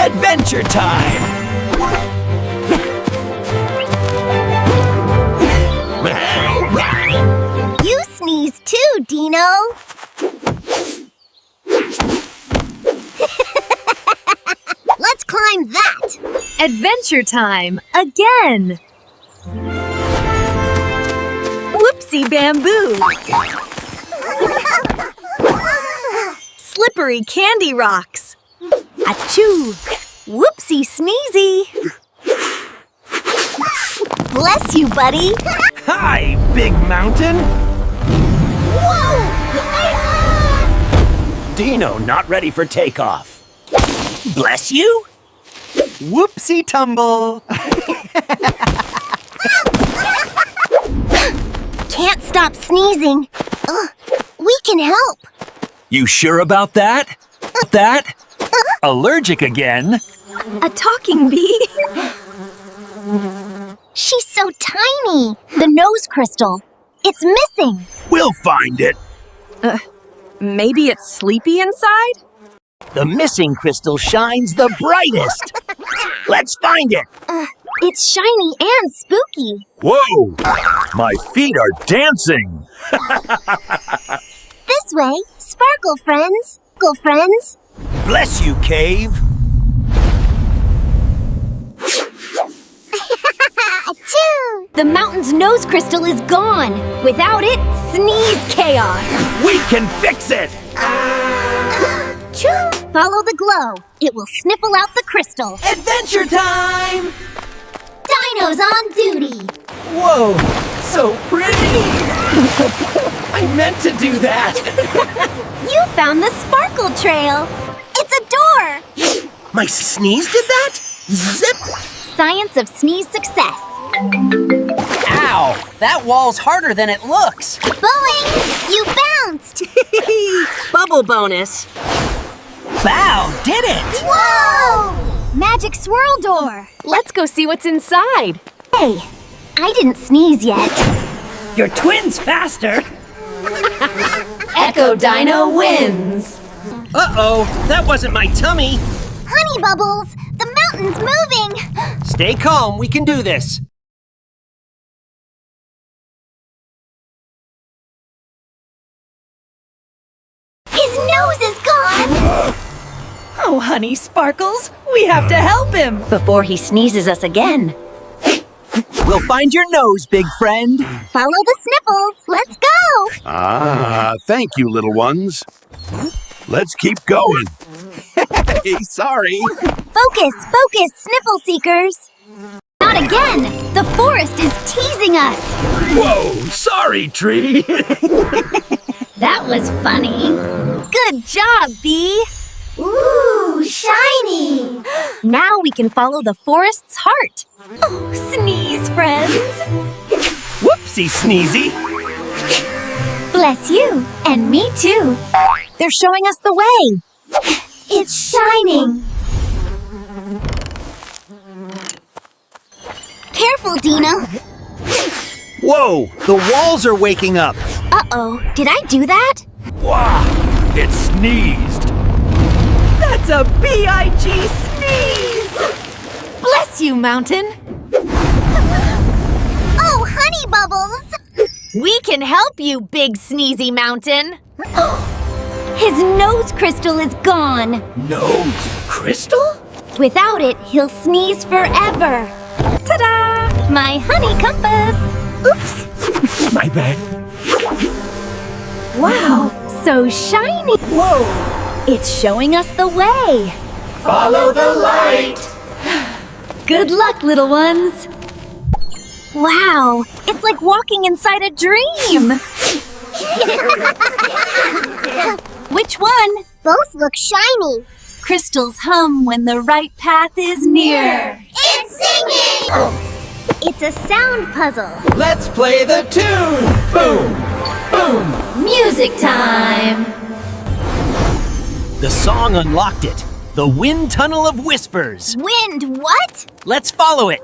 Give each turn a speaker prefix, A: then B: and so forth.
A: Adventure time!
B: You sneeze too, Dino. Let's climb that.
C: Adventure time again! Whoopsie bamboo! Slippery candy rocks! Achoo! Whoopsie sneezy!
B: Bless you, buddy.
A: Hi, big mountain!
B: Whoa!
A: Dino not ready for takeoff. Bless you? Whoopsie tumble!
B: Can't stop sneezing. We can help.
A: You sure about that? Allergic again?
C: A talking bee!
B: She's so tiny. The nose crystal. It's missing.
A: We'll find it.
C: Maybe it's sleepy inside?
A: The missing crystal shines the brightest. Let's find it.
B: It's shiny and spooky.
A: Whoa! My feet are dancing.
B: This way, sparkle friends. Sparkle friends.
A: Bless you, cave.
B: Achoo!
C: The mountain's nose crystal is gone. Without it, sneeze chaos.
A: We can fix it.
B: Achoo! Follow the glow. It will sniffle out the crystal.
A: Adventure time!
B: Dino's on duty.
A: Whoa, so pretty! I meant to do that.
B: You found the sparkle trail. It's a door.
A: My sneeze did that? Zip!
B: Science of sneeze success.
D: Ow! That wall's harder than it looks.
B: Boing! You bounced.
D: Bubble bonus.
A: Bao did it!
B: Whoa! Magic swirl door.
C: Let's go see what's inside.
B: Hey, I didn't sneeze yet.
A: Your twin's faster.
C: Echo Dino wins.
A: Uh-oh, that wasn't my tummy.
B: Honey Bubbles, the mountain's moving.
A: Stay calm, we can do this.
B: His nose is gone.
C: Oh, honey Sparkles, we have to help him before he sneezes us again.
A: We'll find your nose, big friend.
B: Follow the sniffles. Let's go.
E: Thank you, little ones. Let's keep going. Hey, sorry.
B: Focus, focus, sniffle seekers. Not again. The forest is teasing us.
A: Whoa, sorry, tree.
B: That was funny.
C: Good job, Bee!
B: Ooh, shiny.
C: Now we can follow the forest's heart. Oh, sneeze, friends!
A: Whoopsie sneezy.
B: Bless you, and me too.
C: They're showing us the way.
B: It's shining. Careful, Dino.
A: Whoa, the walls are waking up.
B: Uh-oh, did I do that?
A: Wow, it sneezed.
C: That's a B.I.G. sneeze! Bless you, Mountain.
B: Oh, Honey Bubbles.
C: We can help you, Big Sneezy Mountain. His nose crystal is gone.
A: Nose crystal?
B: Without it, he'll sneeze forever.
C: Ta-da!
B: My honey compass. Oops.
A: My bad.
C: Wow, so shiny. Whoa, it's showing us the way.
A: Follow the light.
C: Good luck, little ones. Wow, it's like walking inside a dream. Which one?
B: Both look shiny.
C: Crystals hum when the right path is near.
B: It's singing! It's a sound puzzle.
A: Let's play the tune. Boom, boom.
C: Music time.
A: The song unlocked it. The wind tunnel of whispers.
B: Wind what?
A: Let's follow it.